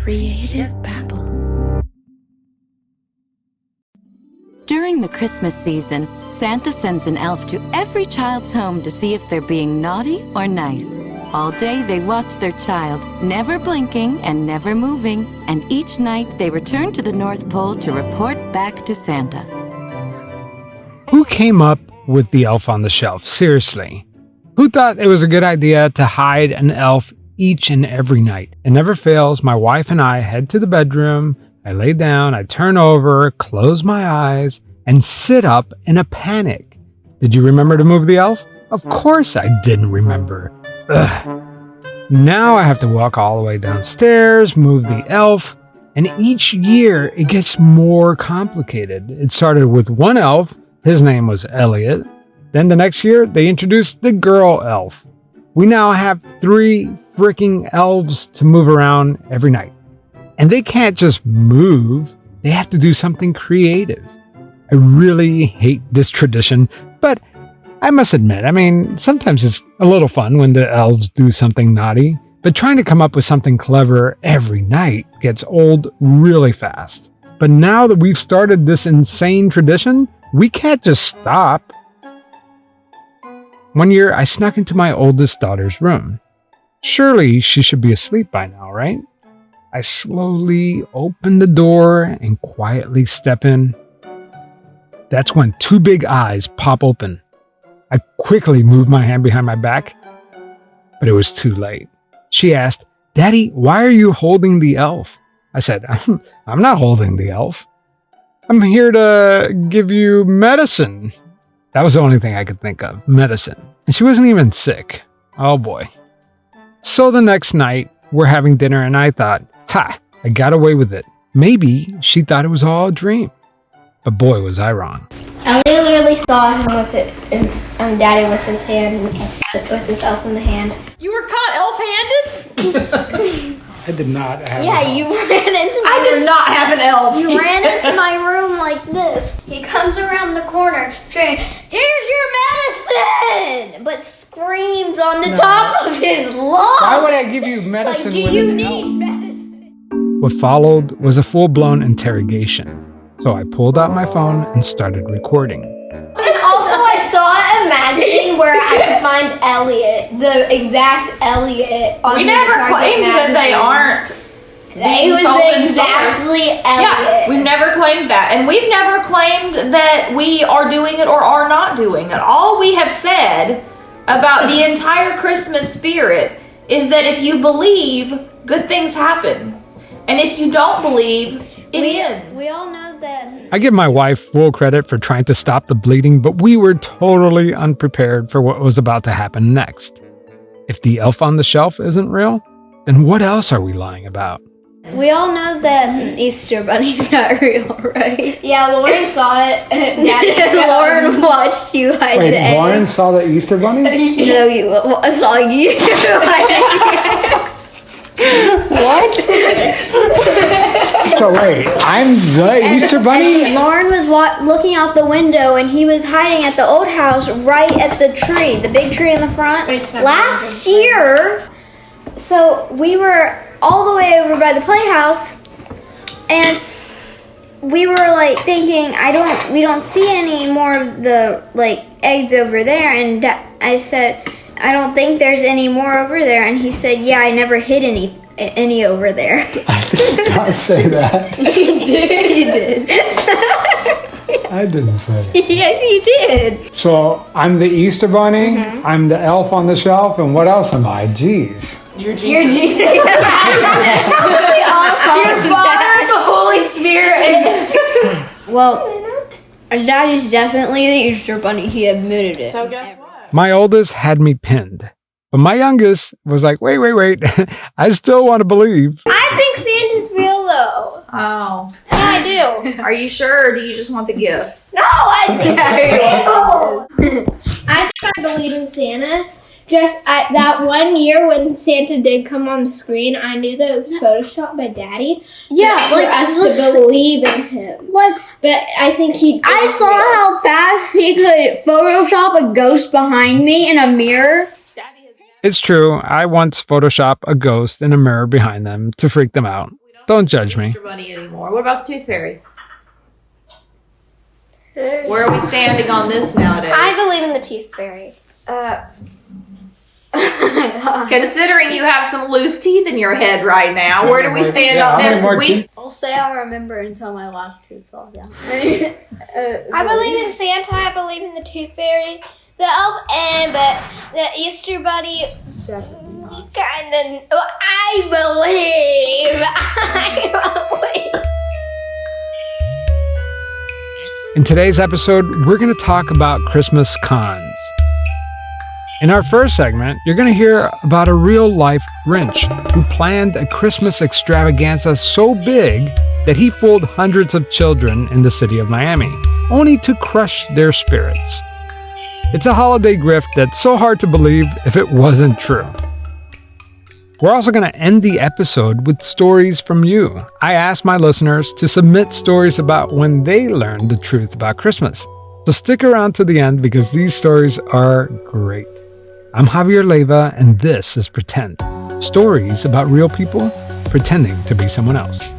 Creative Babble. During the Christmas season, Santa sends an elf to every child's home to see if they're being naughty or nice. All day they watch their child, never blinking and never moving, and each night they return to the North Pole to report back to Santa. Who came up with the elf on the shelf? Seriously. Who thought it was a good idea to hide an elf each and every night? It never fails. My wife and I head to the bedroom. I lay down, I turn over, close my eyes, and sit up in a panic. Did you remember to move the elf? Of course I didn't remember. Ugh. Now I have to walk all the way downstairs, move the elf, and each year it gets more complicated. It started with one elf. His name was Elliot. Then the next year, they introduced the girl elf. We now have 3 freaking elves to move around every night. And they can't just move. They have to do something creative. I really hate this tradition, but I must admit, sometimes it's a little fun when the elves do something naughty, but trying to come up with something clever every night gets old really fast. But now that we've started this insane tradition, we can't just stop. One year, I snuck into my oldest daughter's room. Surely she should be asleep by now, right? I slowly open the door and quietly step in. That's when 2 big eyes pop open. I quickly moved my hand behind my back, but it was too late. She asked, "Daddy, why are you holding the elf?" I said, "I'm not holding the elf. I'm here to give you medicine." That was the only thing I could think of, medicine. And she wasn't even sick. Oh boy. So the next night, we're having dinner and I thought, I got away with it. Maybe she thought it was all a dream. But boy, was I wrong. Elliot literally saw him with it, Daddy with his hand, with his elf in the hand. You were caught elf-handed? I did not have You ran into my I did not have an elf. You ran into my room like this. He comes around the corner screaming, "Here's your medicine!" But screams on the top of his lungs. Why would I give you medicine? Do you need medicine? What followed was a full-blown interrogation. So I pulled out my phone and started recording. And also I saw a magazine where I could find Elliot, the exact Elliot. On We the never Target claimed that they magazine. aren't. It was exactly Elliot. Yeah, we've never claimed that. And we've never claimed that we are doing it or are not doing it. All we have said about the entire Christmas spirit is that if you believe, good things happen. And if you don't believe, it ends. We all know that. I give my wife full credit for trying to stop the bleeding, but we were totally unprepared for what was about to happen next. If the elf on the shelf isn't real, then what else are we lying about? We all know that Easter Bunny's not real, right? Yeah, Lauren saw it. Lauren watched you hide the egg. Lauren saw the Easter bunny? No, I saw you. What? So wait, I'm the Easter bunny? Lauren was looking out the window and he was hiding at the old house right at the tree, the big tree in the front. Last year, so we were all the way over by the playhouse and we were like thinking, we don't see any more of the like eggs over there. And I said, "I don't think there's any more over there." And he said, "Yeah, I never hid any over there." I did not say that. You did. I didn't say it. Yes, you did. So I'm the Easter bunny, I'm the elf on the shelf, and what else am I? Jeez. You're Jesus. You're Jesus. We all saw your Father and the Holy Spirit. Well, that is definitely the Easter Bunny. He admitted it. So guess what? My oldest had me pinned, but my youngest was like, wait. I still want to believe. I think Santa's real, though. Oh. Yeah, I do. Are you sure, or do you just want the gifts? No, I think I do. I think I believe in Santa. Just that one year when Santa did come on the screen, I knew that it was photoshopped by Daddy. Yeah, for us to believe in him. Like, but I think he. I saw how fast he could Photoshop a ghost behind me in a mirror. It's true, I once photoshopped a ghost in a mirror behind them to freak them out. Don't judge me. Easter Bunny anymore. What about the Tooth Fairy? Where are we standing on this nowadays? I believe in the Tooth Fairy. Considering you have some loose teeth in your head right now, where do we stand on this? I'll say I'll remember until my last tooth falls down. I believe in Santa. I believe in the Tooth Fairy, the elf, but the Easter Bunny. Kind of. I believe. In today's episode, we're going to talk about Christmas cons. In our first segment, you're going to hear about a real-life Grinch who planned a Christmas extravaganza so big that he fooled hundreds of children in the city of Miami, only to crush their spirits. It's a holiday grift that's so hard to believe if it wasn't true. We're also going to end the episode with stories from you. I asked my listeners to submit stories about when they learned the truth about Christmas. So stick around to the end because these stories are great. I'm Javier Leiva, and this is Pretend. Stories about real people pretending to be someone else.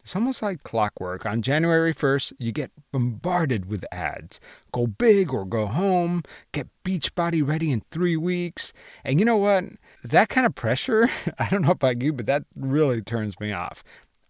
It's almost like clockwork. On January 1st, you get bombarded with ads. Go big or go home. Get Beachbody ready in 3 weeks. And you know what? That kind of pressure, I don't know about you, but that really turns me off.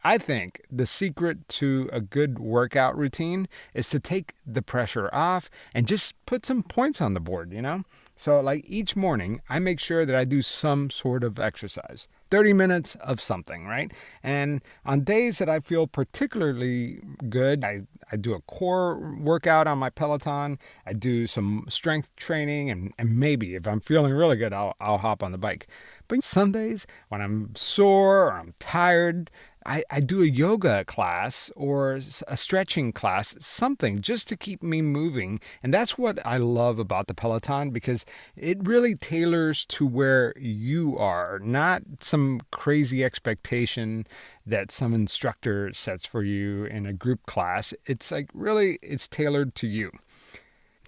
I think the secret to a good workout routine is to take the pressure off and just put some points on the board, you know? So like each morning, I make sure that I do some sort of exercise. 30 minutes of something, right? And on days that I feel particularly good, I do a core workout on my Peloton. I do some strength training, and maybe if I'm feeling really good, I'll hop on the bike. But some days when I'm sore or I'm tired, I do a yoga class or a stretching class, something just to keep me moving. And that's what I love about the Peloton, because it really tailors to where you are, not some crazy expectation that some instructor sets for you in a group class. It's like really, it's tailored to you.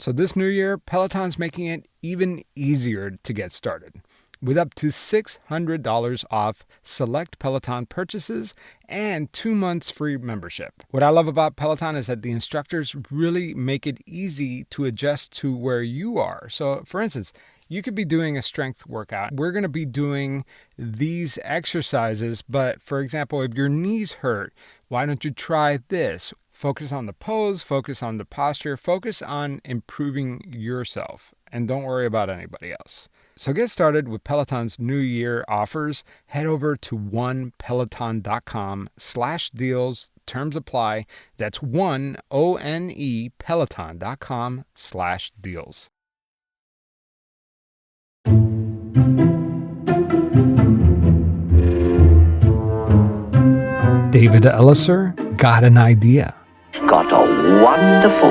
So this new year, Peloton's making it even easier to get started, with up to $600 off select Peloton purchases and 2 months free membership. What I love about Peloton is that the instructors really make it easy to adjust to where you are. So for instance, you could be doing a strength workout. We're going to be doing these exercises, but for example, if your knees hurt, why don't you try this? Focus on the pose, focus on the posture, focus on improving yourself, and don't worry about anybody else. So get started with Peloton's New Year offers. Head over to onepeloton.com/deals. Terms apply. That's Peloton.com/deals. David Ellisor got an idea. Got a wonderful,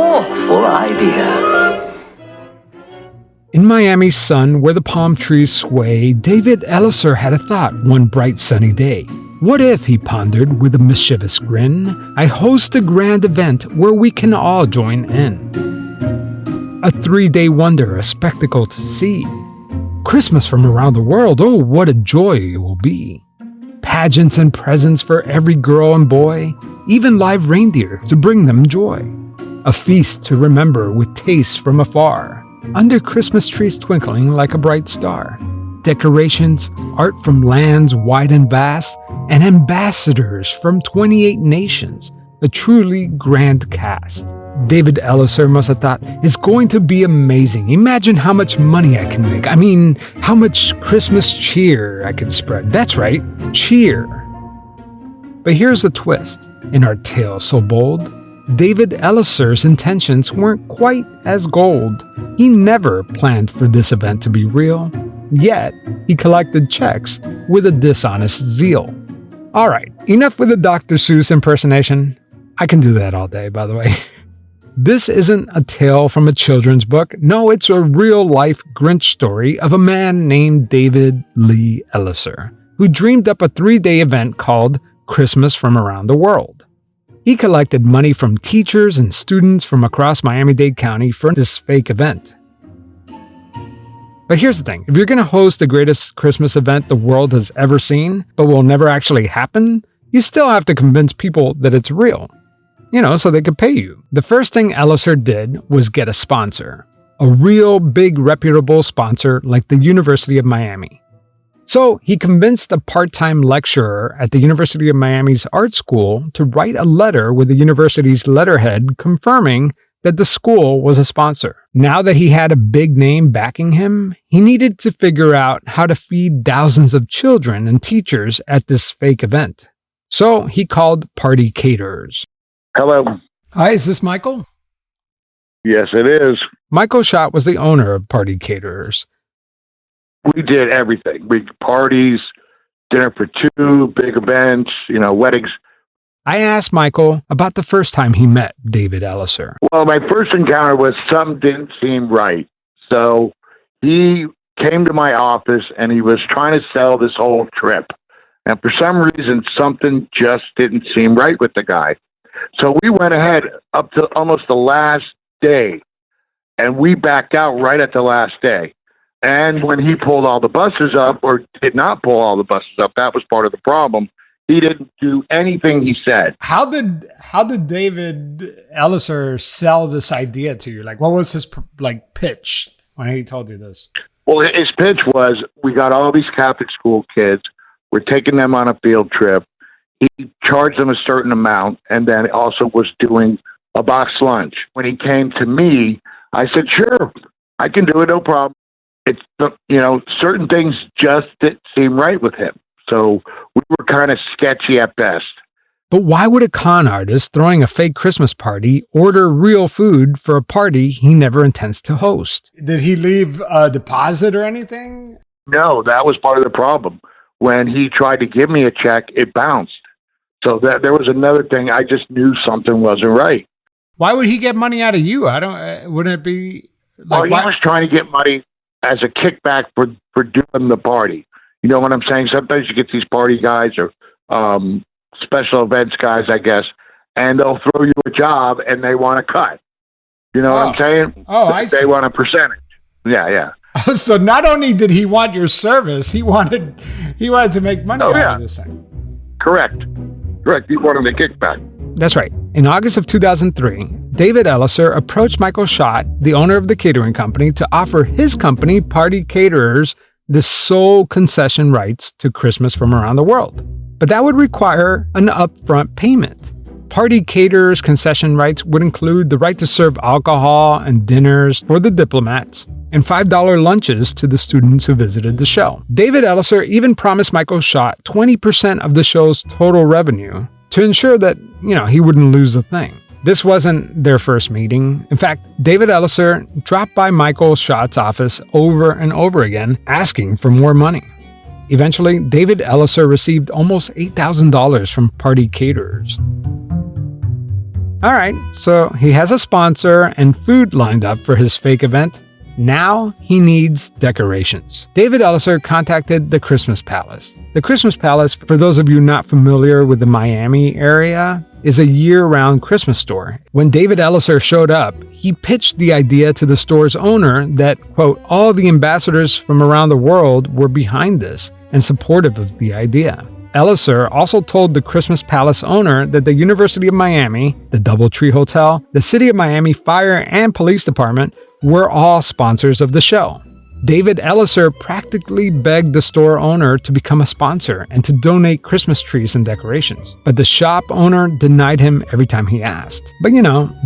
awful idea. In Miami's sun, where the palm trees sway, David Ellisor had a thought one bright sunny day. What if, he pondered with a mischievous grin, I host a grand event where we can all join in? A 3-day wonder, a spectacle to see. Christmas from around the world, oh, what a joy it will be. Pageants and presents for every girl and boy, even live reindeer to bring them joy. A feast to remember with tastes from afar, under Christmas trees twinkling like a bright star. Decorations, art from lands wide and vast, and ambassadors from 28 nations, a truly grand cast. David Ellisor must have thought, it's going to be amazing. Imagine how much money I can make. I mean, how much Christmas cheer I could spread. That's right, cheer. But here's the twist. In our tale so bold, David Ellisor's intentions weren't quite as gold. He never planned for this event to be real, yet he collected checks with a dishonest zeal. Alright, enough with the Dr. Seuss impersonation. I can do that all day, by the way. This isn't a tale from a children's book. No, it's a real-life Grinch story of a man named David Lee Ellisor, who dreamed up a 3-day event called Christmas from Around the World. He collected money from teachers and students from across Miami-Dade County for this fake event. But here's the thing. If you're going to host the greatest Christmas event the world has ever seen, but will never actually happen, you still have to convince people that it's real. So they could pay you. The first thing Ellisor did was get a sponsor. A real big reputable sponsor like the University of Miami. So he convinced a part-time lecturer at the University of Miami's art school to write a letter with the university's letterhead confirming that the school was a sponsor. Now that he had a big name backing him, he needed to figure out how to feed thousands of children and teachers at this fake event. So he called party caterers. Hello. Hi, is this Michael? Yes, it is. Michael Schott was the owner of Party Caterers. We did everything. We parties, dinner for two, big events, weddings. I asked Michael about the first time he met David Ellisor. Well, my first encounter was something didn't seem right. So he came to my office and he was trying to sell this whole trip. And for some reason, something just didn't seem right with the guy. So we went ahead up to almost the last day, and we backed out right at the last day. And when he pulled all the buses up, or did not pull all the buses up, that was part of the problem. He didn't do anything he said. How did David Ellisor sell this idea to you? Like, what was his pitch when he told you this? Well, his pitch was, we got all these Catholic school kids. We're taking them on a field trip. He charged them a certain amount, and then also was doing a box lunch. When he came to me, I said, sure, I can do it, no problem. It's, certain things just didn't seem right with him. So we were kind of sketchy at best. But why would a con artist throwing a fake Christmas party order real food for a party he never intends to host? Did he leave a deposit or anything? No, that was part of the problem. When he tried to give me a check, it bounced. So there was another thing. I just knew something wasn't right. Why would he get money out of you? Wouldn't it be like... Well, he was trying to get money as a kickback for doing the party. You know what I'm saying? Sometimes you get these party guys or special events guys, I guess, and they'll throw you a job and they want a cut. You know what I'm saying? Oh, I see. They want a percentage. Yeah. So not only did he want your service, he wanted to make money out of this thing. Correct. He wanted a kickback. That's right. In August of 2003, David Ellisor approached Michael Schott, the owner of the catering company, to offer his company, Party Caterers, the sole concession rights to Christmas from around the world. But that would require an upfront payment. Party Caterers' concession rights would include the right to serve alcohol and dinners for the diplomats, and $5 lunches to the students who visited the show. David Ellisor even promised Michael Schott 20% of the show's total revenue to ensure that, he wouldn't lose a thing. This wasn't their first meeting. In fact, David Ellisor dropped by Michael Schott's office over and over again, asking for more money. Eventually, David Ellisor received almost $8,000 from Party Caterers. All right, so he has a sponsor and food lined up for his fake event. Now he needs decorations. David Ellisor contacted the Christmas Palace. The Christmas Palace, for those of you not familiar with the Miami area, is a year-round Christmas store. When David Ellisor showed up, he pitched the idea to the store's owner that, quote, all the ambassadors from around the world were behind this and supportive of the idea. Ellisor also told the Christmas Palace owner that the University of Miami, the DoubleTree Hotel, the City of Miami Fire and Police Department were all sponsors of the show. David Ellisor practically begged the store owner to become a sponsor and to donate Christmas trees and decorations. But the shop owner denied him every time he asked. But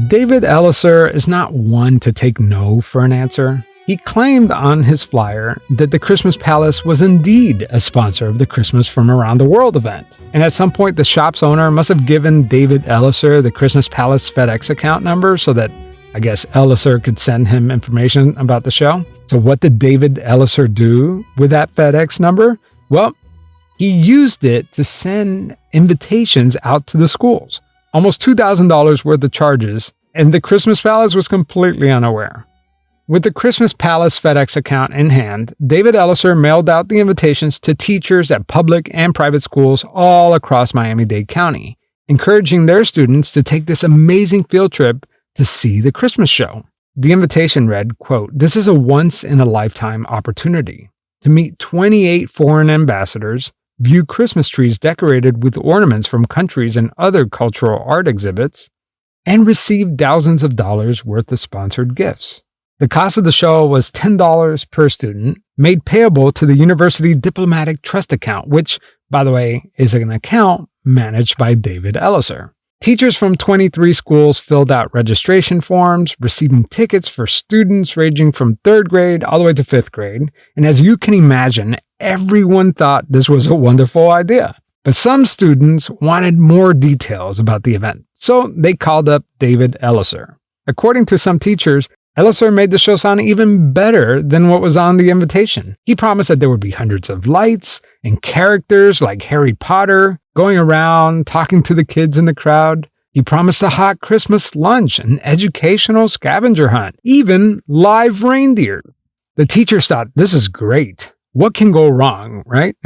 David Ellisor is not one to take no for an answer. He claimed on his flyer that the Christmas Palace was indeed a sponsor of the Christmas from Around the World event. And at some point, the shop's owner must have given David Ellisor the Christmas Palace FedEx account number so that, I guess, Ellisor could send him information about the show. So what did David Ellisor do with that FedEx number? Well, he used it to send invitations out to the schools. Almost $2,000 worth of charges, and the Christmas Palace was completely unaware. With the Christmas Palace FedEx account in hand, David Ellisor mailed out the invitations to teachers at public and private schools all across Miami-Dade County, encouraging their students to take this amazing field trip to see the Christmas show. The invitation read, quote, "This is a once-in-a-lifetime opportunity to meet 28 foreign ambassadors, view Christmas trees decorated with ornaments from countries and other cultural art exhibits, and receive thousands of dollars worth of sponsored gifts." The cost of the show was $10 per student, made payable to the University Diplomatic Trust account, which, by the way, is an account managed by David Ellisor. Teachers from 23 schools filled out registration forms, receiving tickets for students ranging from 3rd grade all the way to 5th grade. And as you can imagine, everyone thought this was a wonderful idea. But some students wanted more details about the event, so they called up David Ellisor. According to some teachers, Ellisor made the show sound even better than what was on the invitation. He promised that there would be hundreds of lights and characters like Harry Potter going around talking to the kids in the crowd. He promised a hot Christmas lunch, an educational scavenger hunt, even live reindeer. The teachers thought, this is great. What can go wrong, right?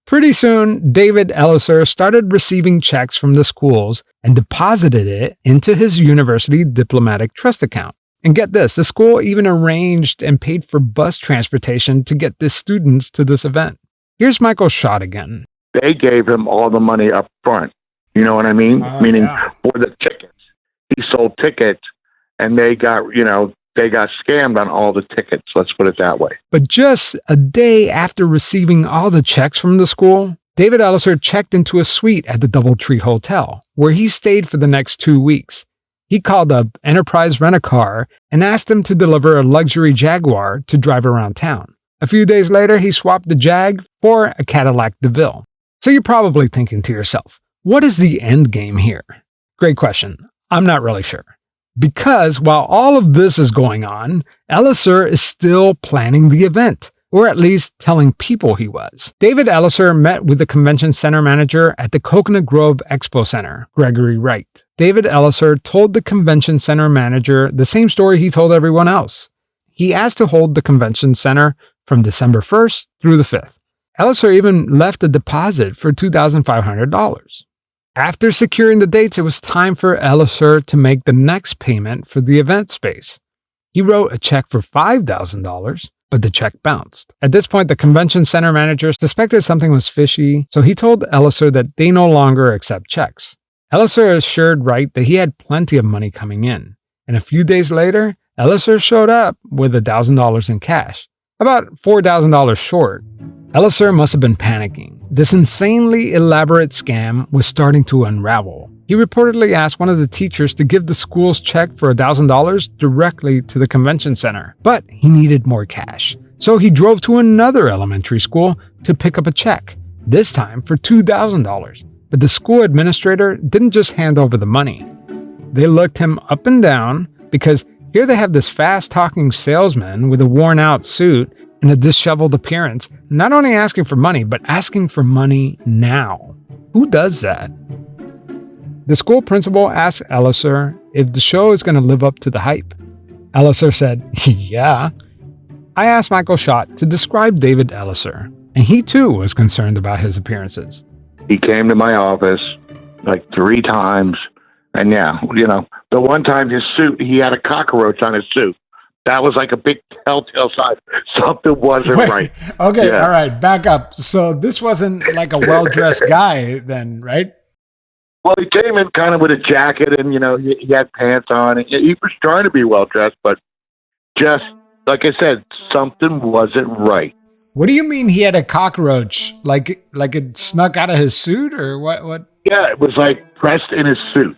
Pretty soon, David Ellisor started receiving checks from the schools and deposited it into his University Diplomatic Trust account. And get this, the school even arranged and paid for bus transportation to get the students to this event. Here's Michael Schott again. They gave him all the money up front. You know what I mean? Meaning for the tickets. He sold tickets and they got scammed on all the tickets. Let's put it that way. But just a day after receiving all the checks from the school, David Ellisor checked into a suite at the Doubletree Hotel, where he stayed for the next 2 weeks. He called up Enterprise Rent-A-Car and asked them to deliver a luxury Jaguar to drive around town. A few days later, he swapped the Jag for a Cadillac DeVille. So you're probably thinking to yourself, what is the end game here? Great question. I'm not really sure. Because while all of this is going on, Ellisor is still planning the event, or at least telling people he was. David Ellisor met with the convention center manager at the Coconut Grove Expo Center, Gregory Wright. David Ellisor told the convention center manager the same story he told everyone else. He asked to hold the convention center from December 1st through the 5th. Ellisor even left a deposit for $2,500. After securing the dates, it was time for Ellisor to make the next payment for the event space. He wrote a check for $5,000, but the check bounced. At this point, the convention center manager suspected something was fishy, so he told Ellisor that they no longer accept checks. Ellisor assured Wright that he had plenty of money coming in, and a few days later, Ellisor showed up with $1,000 in cash, about $4,000 short. Ellisor must have been panicking. This insanely elaborate scam was starting to unravel. He reportedly asked one of the teachers to give the school's check for $1,000 directly to the convention center, but he needed more cash. So he drove to another elementary school to pick up a check, this time for $2,000. But the school administrator didn't just hand over the money. They looked him up and down because here they have this fast-talking salesman with a worn-out suit and a disheveled appearance, not only asking for money, but asking for money now. Who does that? The school principal asked Ellisor if the show is going to live up to the hype. Ellisor said, yeah. I asked Michael Schott to describe David Ellisor, and he too was concerned about his appearances. He came to my office like 3 times, and the one time his suit, he had a cockroach on his suit. That was like a big telltale sign. Something wasn't right. Okay, all right, back up. So this wasn't like a well-dressed guy then, right? Well, he came in kind of with a jacket and, he had pants on. And he was trying to be well-dressed, but just like I said, something wasn't right. What do you mean he had a cockroach? Like it snuck out of his suit, or what? Yeah, it was like pressed in his suit.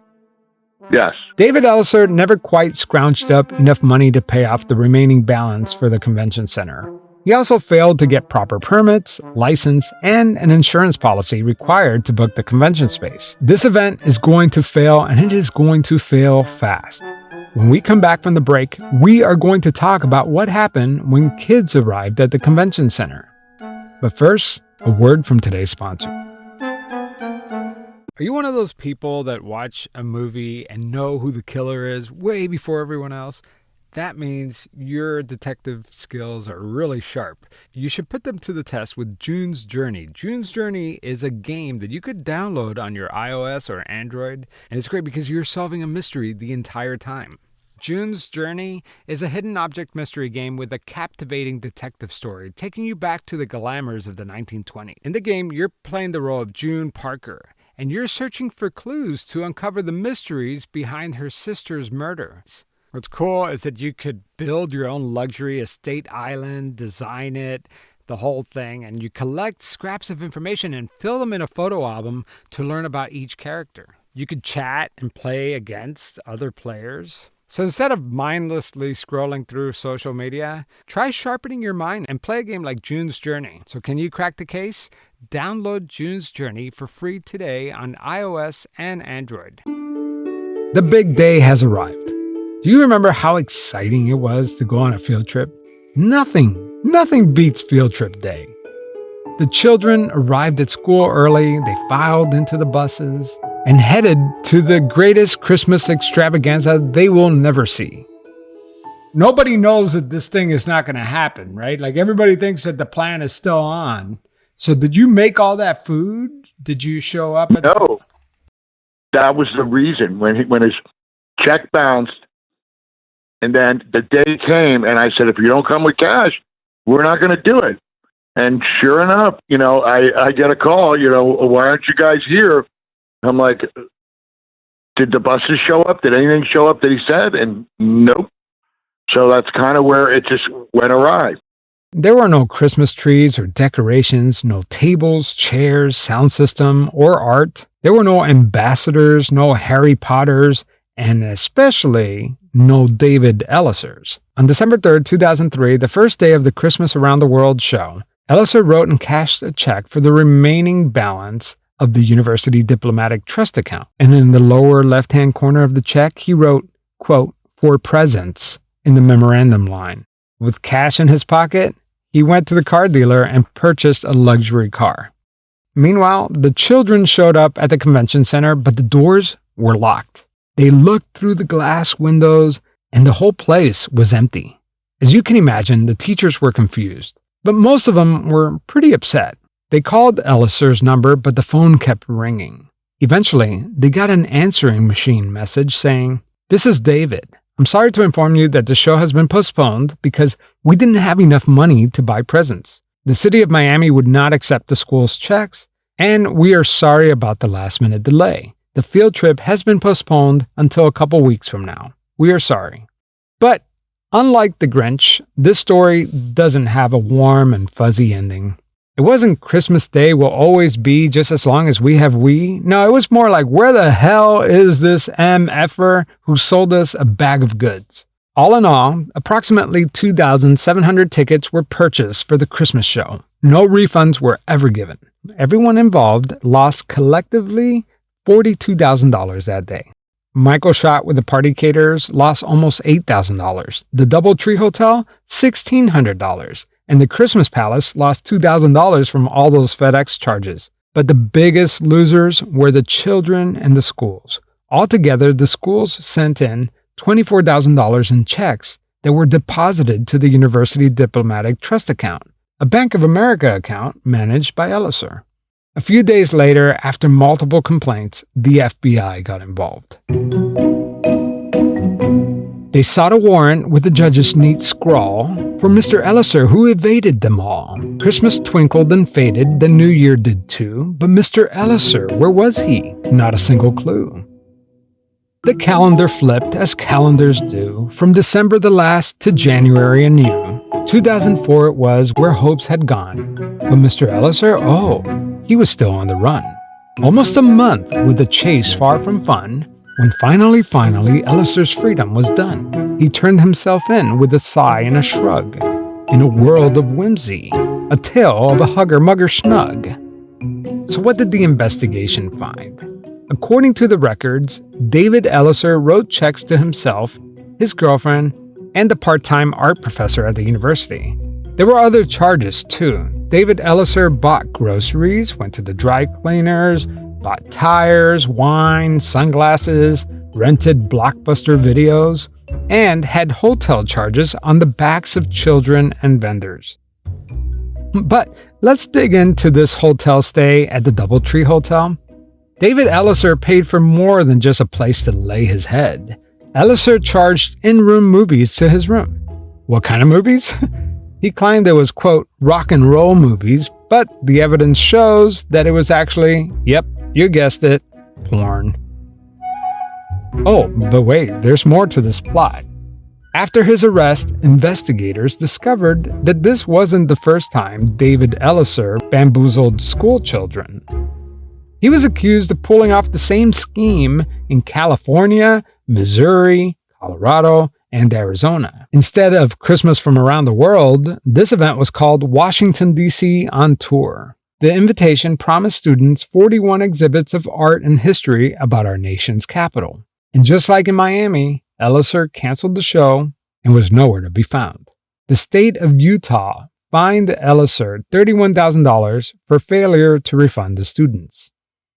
Yes. David Ellisor never quite scrounged up enough money to pay off the remaining balance for the convention center. He also failed to get proper permits, license, and an insurance policy required to book the convention space. This event is going to fail, and it is going to fail fast. When we come back from the break, we are going to talk about what happened when kids arrived at the convention center. But first, a word from today's sponsor. Are you one of those people that watch a movie and know who the killer is way before everyone else? That means your detective skills are really sharp. You should put them to the test with June's Journey. June's Journey is a game that you could download on your iOS or Android, and it's great because you're solving a mystery the entire time. June's Journey is a hidden object mystery game with a captivating detective story, taking you back to the glamours of the 1920s. In the game, you're playing the role of June Parker, and you're searching for clues to uncover the mysteries behind her sister's murders. What's cool is that you could build your own luxury estate island, design it, the whole thing, and you collect scraps of information and fill them in a photo album to learn about each character. You could chat and play against other players. So instead of mindlessly scrolling through social media, try sharpening your mind and play a game like June's Journey. So can you crack the case? Download June's Journey for free today on iOS and Android. The big day has arrived. Do you remember how exciting it was to go on a field trip? Nothing beats field trip day. The children arrived at school early, they filed into the buses, and headed to the greatest Christmas extravaganza they will never see. Nobody knows that this thing is not going to happen, right? Like everybody thinks that the plan is still on. So did you make all that food? Did you show up? No. That was the reason. When his check bounced, and then the day came, and I said, if you don't come with cash, we're not going to do it. And sure enough, I get a call, why aren't you guys here? I'm like, did the buses show up? Did anything show up that he said? And nope. So that's kind of where it just went awry. There were no Christmas trees or decorations, no tables, chairs, sound system, or art. There were no ambassadors, no Harry Potters, and especially no David Ellisors. On December 3rd, 2003, the first day of the Christmas Around the World show, Ellisor wrote and cashed a check for the remaining balance of the University Diplomatic Trust account. And in the lower left-hand corner of the check, he wrote, quote, for presents in the memorandum line. With cash in his pocket, he went to the car dealer and purchased a luxury car. Meanwhile, the children showed up at the convention center, but the doors were locked. They looked through the glass windows, and the whole place was empty. As you can imagine, the teachers were confused, but most of them were pretty upset. They called Ellisor's number, but the phone kept ringing. Eventually, they got an answering machine message saying, "This is David. I'm sorry to inform you that the show has been postponed because we didn't have enough money to buy presents. The city of Miami would not accept the school's checks, and we are sorry about the last-minute delay. The field trip has been postponed until a couple weeks from now. We are sorry." But unlike the Grinch, this story doesn't have a warm and fuzzy ending. It wasn't Christmas Day will always be just as long as we have we. No, it was more like, where the hell is this MFer who sold us a bag of goods? All in all, approximately 2,700 tickets were purchased for the Christmas show. No refunds were ever given. Everyone involved lost collectively $42,000 that day. Michael Schott with the party caterers lost almost $8,000. The DoubleTree Hotel, $1,600. And the Christmas Palace lost $2,000 from all those FedEx charges. But the biggest losers were the children and the schools. Altogether, the schools sent in $24,000 in checks that were deposited to the University Diplomatic Trust account, a Bank of America account managed by Ellisor. A few days later, after multiple complaints, the FBI got involved. They sought a warrant with the judge's neat scrawl for Mr. Ellisor, who evaded them all. Christmas twinkled and faded, the New Year did too, but Mr. Ellisor, where was he? Not a single clue. The calendar flipped, as calendars do, from December the last to January anew. 2004 it was, where hopes had gone. But Mr. Ellisor, he was still on the run. Almost a month with the chase far from fun, when finally, Ellisor's freedom was done. He turned himself in with a sigh and a shrug. In a world of whimsy, a tale of a hugger-mugger snug. So what did the investigation find? According to the records, David Ellisor wrote checks to himself, his girlfriend, and the part-time art professor at the university. There were other charges too. David Ellisor bought groceries, went to the dry cleaners, bought tires, wine, sunglasses, rented Blockbuster videos, and had hotel charges on the backs of children and vendors. But let's dig into this hotel stay at the Doubletree Hotel. David Ellisor paid for more than just a place to lay his head. Ellisor charged in-room movies to his room. What kind of movies? He claimed it was, quote, rock and roll movies, but the evidence shows that it was actually, yep, you guessed it, porn. Oh, but wait, there's more to this plot. After his arrest, investigators discovered that this wasn't the first time David Ellisor bamboozled school children. He was accused of pulling off the same scheme in California, Missouri, Colorado, and Arizona. Instead of Christmas from around the world, this event was called Washington, D.C. on Tour. The invitation promised students 41 exhibits of art and history about our nation's capital. And just like in Miami, Ellisor canceled the show and was nowhere to be found. The state of Utah fined Ellisor $31,000 for failure to refund the students.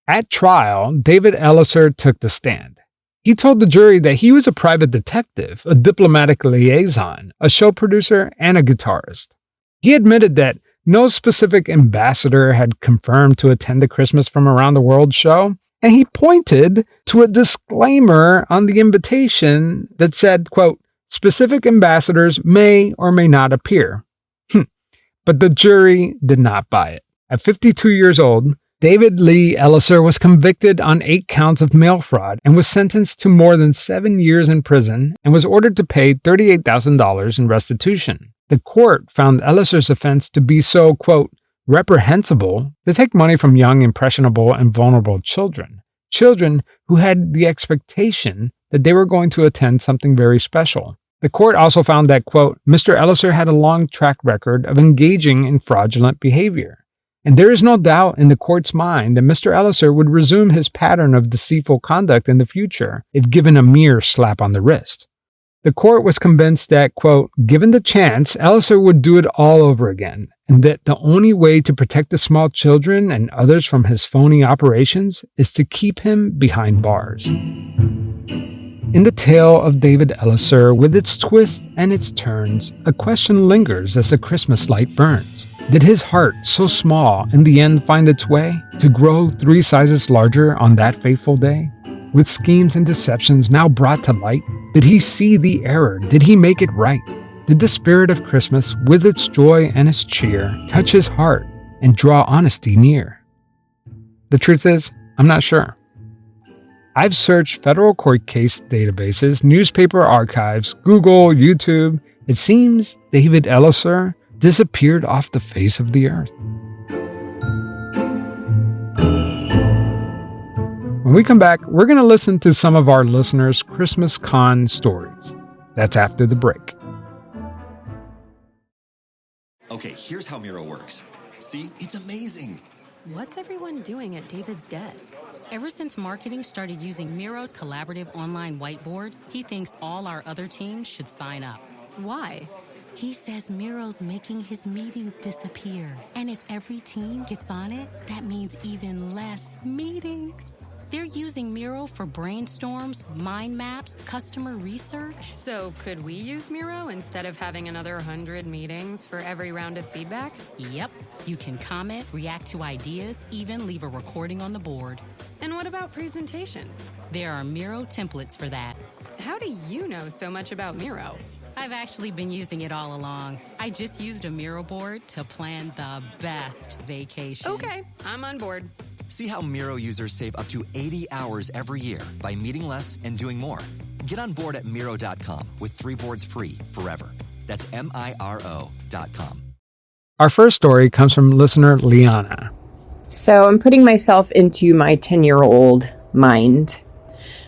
At trial, David Ellisor took the stand. He told the jury that he was a private detective, a diplomatic liaison, a show producer, and a guitarist. He admitted that no specific ambassador had confirmed to attend the Christmas from Around the World show, and he pointed to a disclaimer on the invitation that said, quote, specific ambassadors may or may not appear. But the jury did not buy it. At 52 years old, David Lee Ellisor was convicted on 8 counts of mail fraud and was sentenced to more than 7 years in prison and was ordered to pay $38,000 in restitution. The court found Ellisor's offense to be so, quote, reprehensible to take money from young, impressionable, and vulnerable children. Children who had the expectation that they were going to attend something very special. The court also found that, quote, Mr. Ellisor had a long track record of engaging in fraudulent behavior. And there is no doubt in the court's mind that Mr. Ellisor would resume his pattern of deceitful conduct in the future if given a mere slap on the wrist. The court was convinced that, quote, given the chance, Ellisor would do it all over again, and that the only way to protect the small children and others from his phony operations is to keep him behind bars. In the tale of David Ellisor, with its twists and its turns, a question lingers as the Christmas light burns. Did his heart, so small, in the end find its way to grow 3 sizes larger on that fateful day? With schemes and deceptions now brought to light, did he see the error? Did he make it right? Did the spirit of Christmas, with its joy and its cheer, touch his heart and draw honesty near? The truth is, I'm not sure. I've searched federal court case databases, newspaper archives, Google, YouTube. It seems David Ellisor disappeared off the face of the earth. When we come back, we're going to listen to some of our listeners' Christmas con stories. That's after the break. Okay, here's how Miro works. See, it's amazing. What's everyone doing at David's desk? Ever since marketing started using Miro's collaborative online whiteboard, he thinks all our other teams should sign up. Why? He says Miro's making his meetings disappear. And if every team gets on it, that means even less meetings. They're using Miro for brainstorms, mind maps, customer research. So could we use Miro instead of having another 100 meetings for every round of feedback? Yep. You can comment, react to ideas, even leave a recording on the board. And what about presentations? There are Miro templates for that. How do you know so much about Miro? I've actually been using it all along. I just used a Miro board to plan the best vacation. Okay, I'm on board. See how Miro users save up to 80 hours every year by meeting less and doing more. Get on board at Miro.com with 3 boards free forever. That's MIRO.com. Our first story comes from listener Liana. So I'm putting myself into my 10-year-old mind.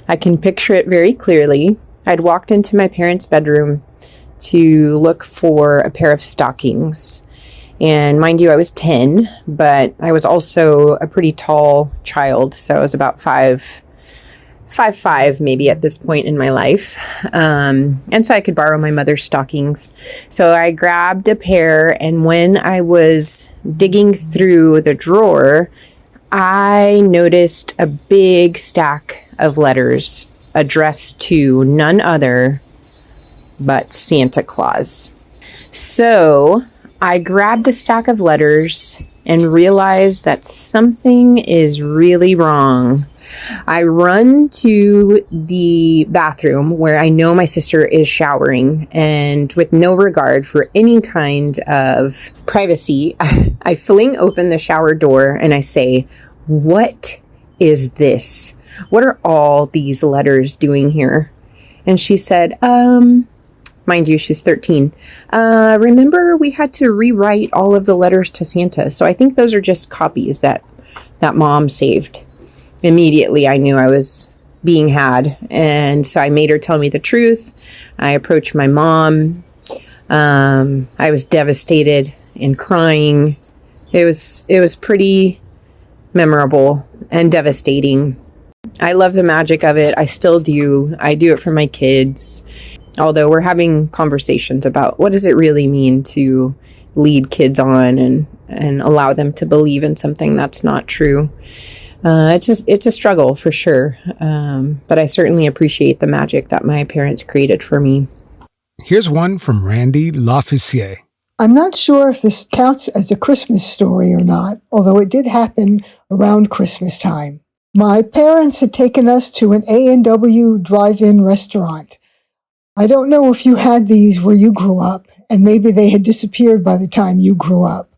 I can picture it very clearly. I'd walked into my parents' bedroom to look for a pair of stockings. And mind you, I was 10, but I was also a pretty tall child. So I was about 5'5" maybe at this point in my life. And so I could borrow my mother's stockings. So I grabbed a pair, and when I was digging through the drawer, I noticed a big stack of letters addressed to none other but Santa Claus. So I grabbed the stack of letters and realized that something is really wrong. I run to the bathroom where I know my sister is showering, and with no regard for any kind of privacy, I fling open the shower door and I say, "What is this? What are all these letters doing here?" And she said, mind you, she's 13. Remember we had to rewrite all of the letters to Santa. So I think those are just copies that mom saved. Immediately, I knew I was being had. And so I made her tell me the truth. I approached my mom. I was devastated and crying. It was pretty memorable and devastating. I love the magic of it. I still do. I do it for my kids. Although we're having conversations about what does it really mean to lead kids on and allow them to believe in something that's not true. It's a struggle for sure. But I certainly appreciate the magic that my parents created for me. Here's one from Randy Lafussier. I'm not sure if this counts as a Christmas story or not, although it did happen around Christmas time. My parents had taken us to an A&W drive-in restaurant. I don't know if you had these where you grew up, and maybe they had disappeared by the time you grew up.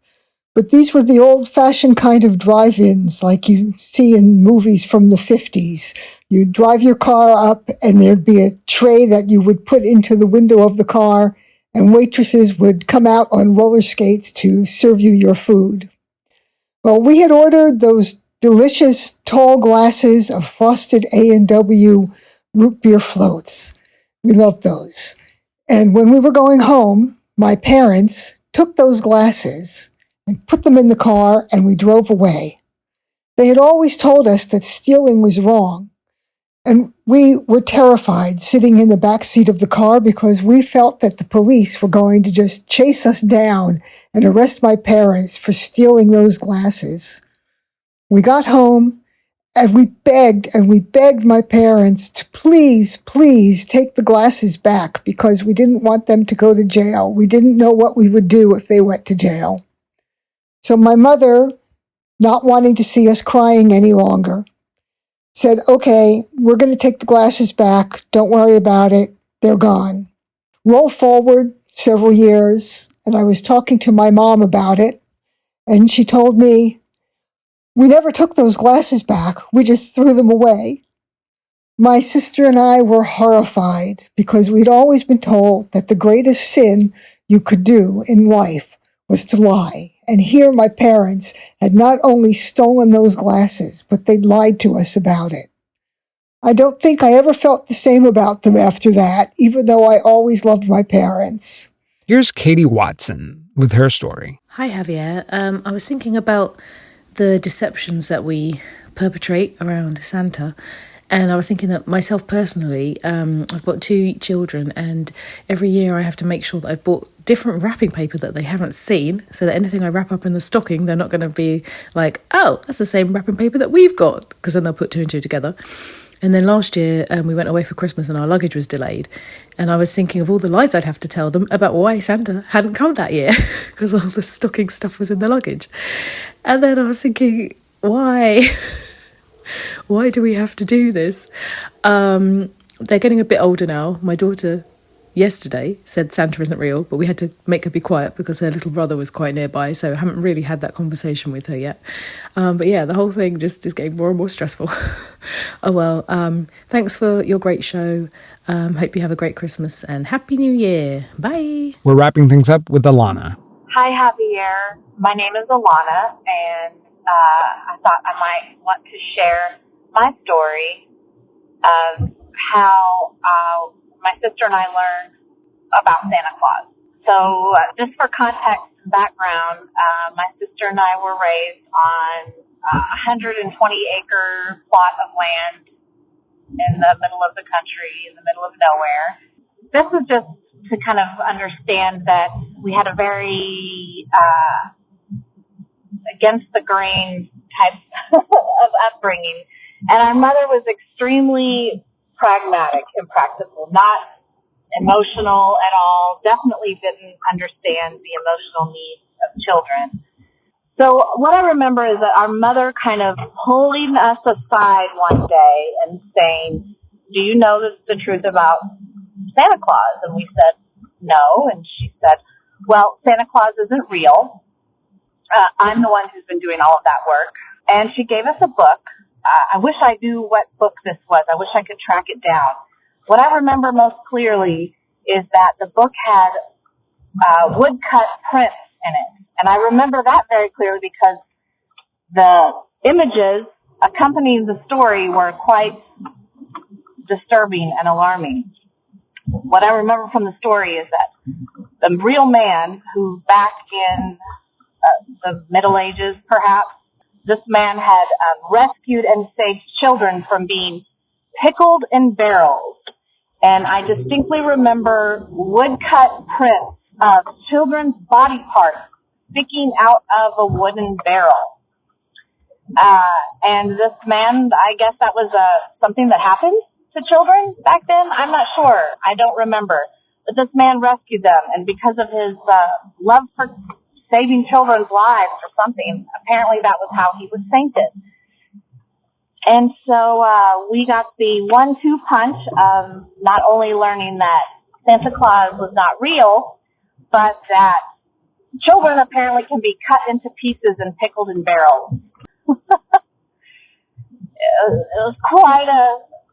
But these were the old-fashioned kind of drive-ins like you see in movies from the 50s. You'd drive your car up, and there'd be a tray that you would put into the window of the car, and waitresses would come out on roller skates to serve you your food. Well, we had ordered those delicious tall glasses of frosted A&W root beer floats. We loved those. And when we were going home, my parents took those glasses and put them in the car, and we drove away. They had always told us that stealing was wrong, and we were terrified sitting in the back seat of the car because we felt that the police were going to just chase us down and arrest my parents for stealing those glasses. We got home, and we begged my parents to please take the glasses back because we didn't want them to go to jail. We didn't know what we would do if they went to jail. So my mother, not wanting to see us crying any longer, said, "Okay, we're going to take the glasses back. Don't worry about it. They're gone." Roll forward several years, and I was talking to my mom about it, and she told me, "We never took those glasses back. We just threw them away." My sister and I were horrified because we'd always been told that the greatest sin you could do in life was to lie. And here my parents had not only stolen those glasses, but they'd lied to us about it. I don't think I ever felt the same about them after that, even though I always loved my parents. Here's Katie Watson with her story. Hi, Javier. I was thinking about the deceptions that we perpetrate around Santa. And I was thinking that myself personally, I've got 2 children, and every year I have to make sure that I've bought different wrapping paper that they haven't seen, so that anything I wrap up in the stocking, they're not going to be like, "Oh, that's the same wrapping paper that we've got," because then they'll put 2 and 2 together. And then last year, we went away for Christmas and our luggage was delayed. And I was thinking of all the lies I'd have to tell them about why Santa hadn't come that year, because all the stocking stuff was in the luggage. And then I was thinking, why? Why do we have to do this? They're getting a bit older now. My daughter yesterday said Santa isn't real, but we had to make her be quiet because her little brother was quite nearby, so I haven't really had that conversation with her yet. But yeah, the whole thing just is getting more and more stressful. Oh well, thanks for your great show. Hope you have a great Christmas and Happy New Year. Bye. We're wrapping things up with Alana. Hi, Javier. My name is Alana, and I thought I might want to share my story of how my sister and I learned about Santa Claus. So just for context and background, my sister and I were raised on a 120-acre plot of land in the middle of the country, in the middle of nowhere. This was just to kind of understand that we had a very against the grain type of upbringing. And our mother was extremely pragmatic and practical, not emotional at all, definitely didn't understand the emotional needs of children. So what I remember is that our mother kind of pulling us aside one day and saying, do you know the truth about Santa Claus? And we said, no. And she said, well, Santa Claus isn't real. I'm the one who's been doing all of that work. And she gave us a book. I wish I knew what book this was. I wish I could track it down. What I remember most clearly is that the book had woodcut prints in it. And I remember that very clearly because the images accompanying the story were quite disturbing and alarming. What I remember from the story is that the real man who back in the Middle Ages, perhaps, this man had rescued and saved children from being pickled in barrels. And I distinctly remember woodcut prints of children's body parts sticking out of a wooden barrel. And this man, I guess that was something that happened to children back then. I'm not sure. I don't remember. But this man rescued them, and because of his love for saving children's lives or something, apparently that was how he was sainted. And so we got the 1-2 punch of not only learning that Santa Claus was not real, but that children apparently can be cut into pieces and pickled in barrels. It was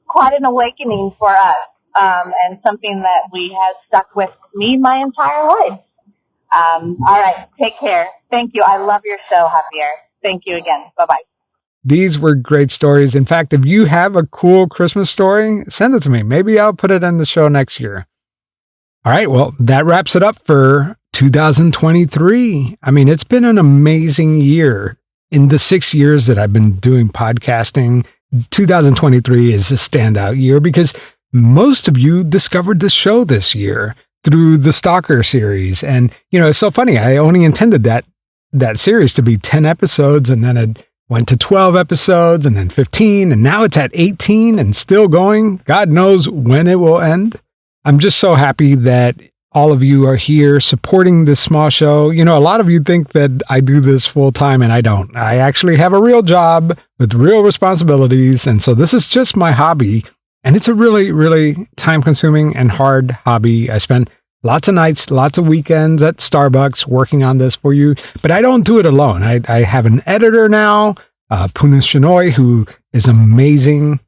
quite an awakening for us, and something that we have stuck with me my entire life. All right, take care. Thank you. I love your show, Javier. Thank you again. Bye-bye. These were great stories. In fact, if you have a cool Christmas story, send it to me. Maybe I'll put it in the show next year. All right, well, that wraps it up for 2023. I mean, it's been an amazing year. In the 6 years that I've been doing podcasting, 2023 is a standout year because most of you discovered the show this year through the Stalker series. And, it's so funny. I only intended that series to be 10 episodes, and then it went to 12 episodes, and then 15, and now it's at 18 and still going. God knows when it will end. I'm just so happy that all of you are here supporting this small show. A lot of you think that I do this full time, and I don't. I actually have a real job with real responsibilities, and so this is just my hobby. And it's a really, really time-consuming and hard hobby. I spend lots of nights, lots of weekends at Starbucks working on this for you. But I don't do it alone. I have an editor now, Puna Shinoy, who is amazing.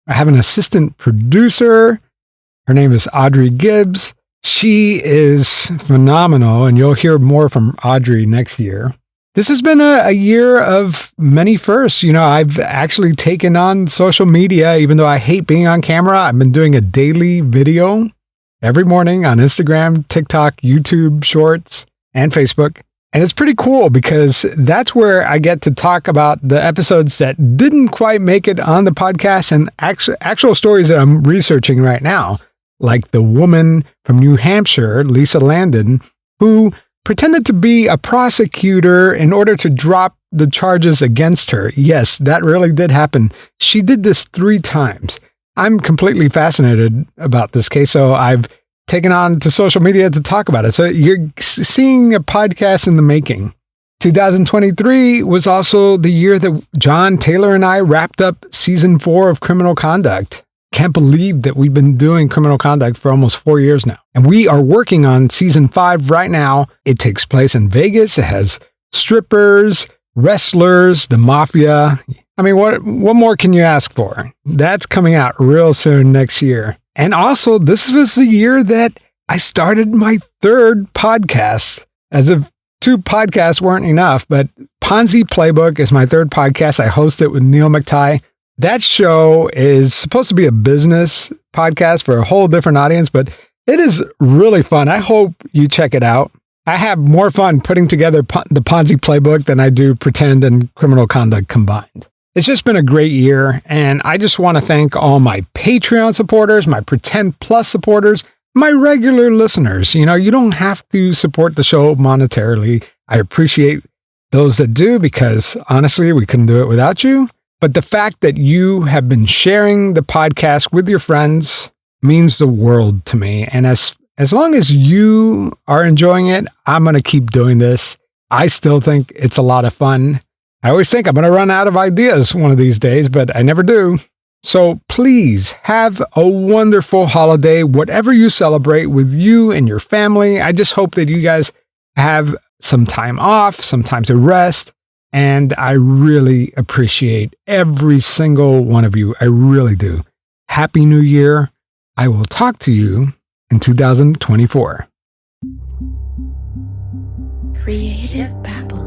I have an assistant producer. Her name is Audrey Gibbs. She is phenomenal, and you'll hear more from Audrey next year. This has been a year of many firsts. I've actually taken on social media, even though I hate being on camera. I've been doing a daily video every morning on Instagram, TikTok, YouTube, Shorts, and Facebook. And it's pretty cool because that's where I get to talk about the episodes that didn't quite make it on the podcast and actual stories that I'm researching right now, like the woman from New Hampshire, Lisa Landon, who pretended to be a prosecutor in order to drop the charges against her. Yes, that really did happen. She did this 3 times. I'm completely fascinated about this case, so I've taken on to social media to talk about it. So you're seeing a podcast in the making. 2023 was also the year that John Taylor and I wrapped up season 4 of Criminal Conduct. can't believe that we've been doing criminal conduct for almost 4 years now. And we are working on season 5 right now. It takes place in Vegas. It has strippers, wrestlers, the mafia. I mean, what more can you ask for? That's coming out real soon next year. And also, this was the year that I started my 3rd podcast, as if 2 podcasts weren't enough, but Ponzi Playbook is my 3rd podcast. I host it with Neil McTighe. That show is supposed to be a business podcast for a whole different audience, but it is really fun. I hope you check it out. I have more fun putting together the Ponzi Playbook than I do pretend and criminal conduct combined. It's just been a great year, and I just want to thank all my Patreon supporters, my Pretend Plus supporters, my regular listeners. You know, you don't have to support the show monetarily. I appreciate those that do, because honestly, we couldn't do it without you. But the fact that you have been sharing the podcast with your friends means the world to me. And as long as you are enjoying it, I'm going to keep doing this. I still think it's a lot of fun. I always think I'm going to run out of ideas one of these days, but I never do. So please have a wonderful holiday, whatever you celebrate with you and your family. I just hope that you guys have some time off, some time to rest. And I really appreciate every single one of you. I really do. Happy New Year. I will talk to you in 2024. Creative Babble.